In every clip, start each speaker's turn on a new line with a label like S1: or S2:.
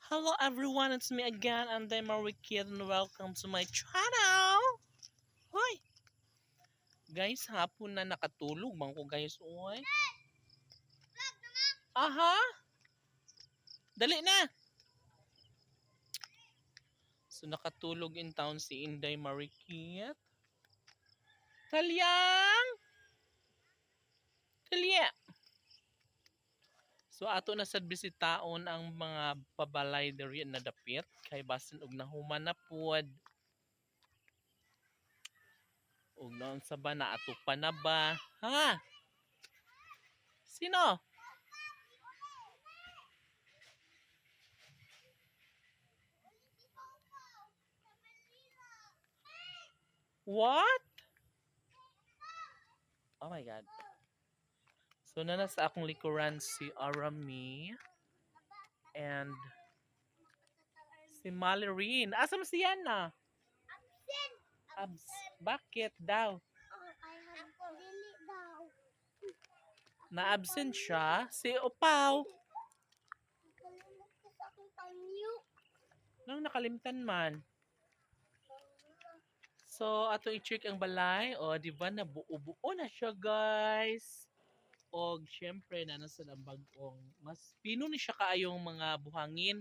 S1: Hello everyone, it's me again and I'm Marikid and welcome to my channel! Hoy! Guys, hapon na nakatulog bang ko guys, oy? Aha! Dali na! So nakatulog in town si Inday Marikid. Talyang! Talya! So ato na sad bisitaon ang mga pabalay diri na dapit kay basin og nahuman na pod. Og naon sa ba na ato pa na ba? Ha? Sino? What? Oh my god. So nasa akong likuran si Arami and si Mallory. Asa mo si Yana? Abs. Bakit daw?
S2: Dili daw.
S1: Na-absent siya? Si Opaw.
S2: Nakalimutan sa akong panyo.
S1: Nang nakalimtan man. So, ato i-check ang balay. O, di ba nabuo-buo na siya, guys. O, syempre, na nasa bagong. Mas pino ni siya kaayong mga buhangin.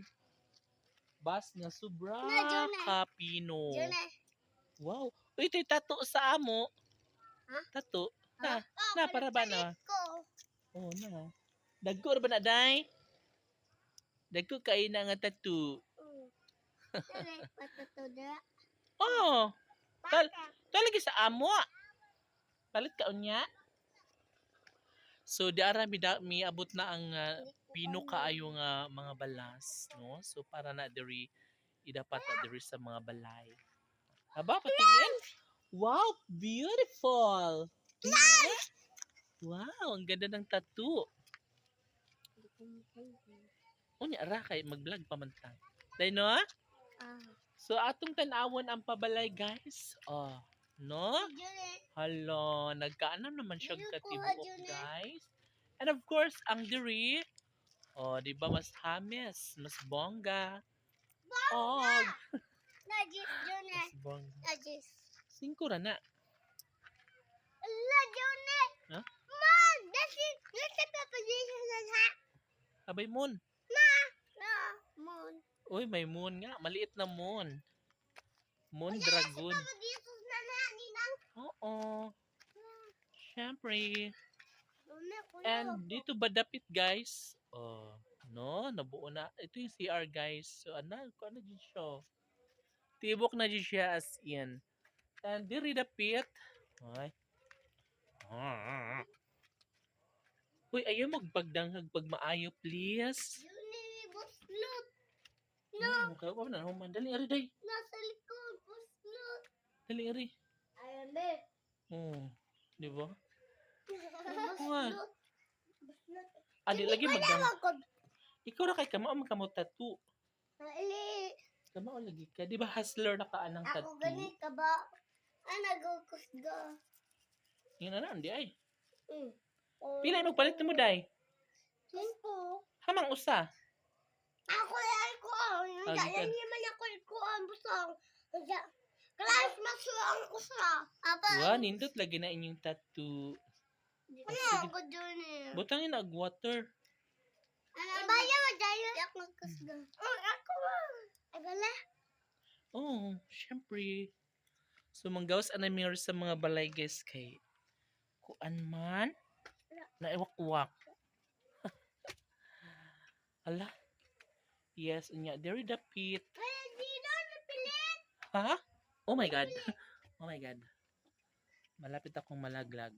S1: Bas nga sobra ka pino. Wow. Uy, ito'y tato sa amo.
S2: Ha?
S1: Tato. Na, para ba na?
S2: Ko.
S1: Oo na. Dagko ra ba na, day? Dagko kayo na nga tattoo.
S2: Dili patatuda.
S1: Oh, talagi sa amo. Palit ka unya. So, di ara mi abot na ang pino kaayo nga mga balas, no? So, para na diri idapat na diri sa mga balay. Aba, patingin? Wow, beautiful! Wow, ang ganda ng tattoo. Unya ra kay mag-vlog pa man ta. Day no? So atong tan-awon ang pabalay, guys. Oh, no? Hala, nagkaano naman siya katibuok, guys. And of course, ang diri, oh, di ba mas hamis, mas bongga. Oh,
S2: Najis Jone.
S1: mas bongga.
S2: Najis.
S1: Singko ra na.
S2: La Jone.
S1: Ha?
S2: Man, that's the position ha.
S1: Abay moon.
S2: Na, moon.
S1: Uy, may moon nga. Maliit na moon. Moon
S2: Kaya
S1: dragon.
S2: sa Jesus na ninang.
S1: Oo. Syempre.
S2: Jone, kuya.
S1: And dito ba dapit, guys? Oh, no, nabuo na. Ito yung CR, guys. So, ano din siya? Tibok na din siya as in. And diri dapit. Ay. Uy, ayaw magpagdanghag pag maayo, please.
S2: Jone, buslot.
S1: No. Okay, wala na. Human. Dali, ari, day.
S2: Nasa likod, buslot.
S1: Dali, ari.
S2: Ayan, be.
S1: Oh, di ba?
S2: Buslot. Buslot.
S1: Adi, lagi
S2: Wala
S1: magdang.
S2: ako.
S1: Ikaw na kay kamo, ang kamo tattoo.
S2: Ili.
S1: Kamo lagi ka. Di ba hustler na ka anang
S2: Ako
S1: tattoo?
S2: ganit ka ba? Nagkukusga.
S1: Yun na lang, di ay.
S2: Pila
S1: Pila magpalit mo, day?
S2: Simpo.
S1: Hamang usa.
S2: Ako yan ko. Hindi
S1: Agad.
S2: naman ako ko ang busang. Class masuang ko sa. Apa?
S1: Wa, nindot lagi na inyong tattoo.
S2: Ano ako dun eh?
S1: Butangin na water.
S2: Ibaya mo dahil. Ako nagkusga. Ako ba? Ay bala?
S1: Oh, syempre. So, manggawas anamir sa mga balay, guys, kay kuan man. Naiwak-wak. Ala. Yes, unya. Diri dapit.
S2: Ay, di na napilit.
S1: Ha? Oh my God. Oh my God. Malapit akong malaglag.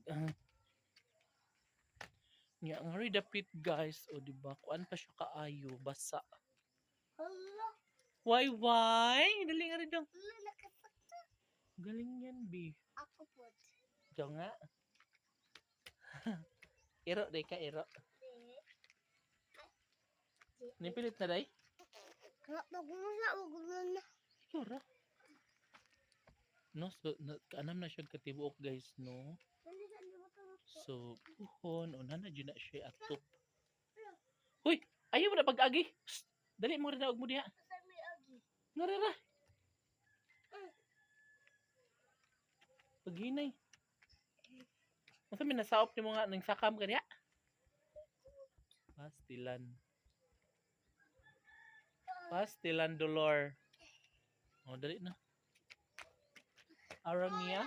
S1: Nya, ang ri dapit, guys. O, diba? Kuan pa siya kaayo. Basa.
S2: Hala.
S1: Why? Dali nga rin dong.
S2: Hala, nakasakta.
S1: Galing yan, B.
S2: Ako po.
S1: Diyo nga. Iro, day ka, iro. Nipilit na, day?
S2: Magmula, magmula.
S1: Ikaw ra. No, so, kaanam na siya katibuok, guys, no? So, puhon, o na dyan na siya atop. Huy, ayaw mo na pag-agi. Psst. Dali mo rin mo diha. Narara. Paginay. Masa may nasaop ni mo nga nang sakam ka diha? Pastilan. Pastilan dolor. Oh, dali na. Aramia.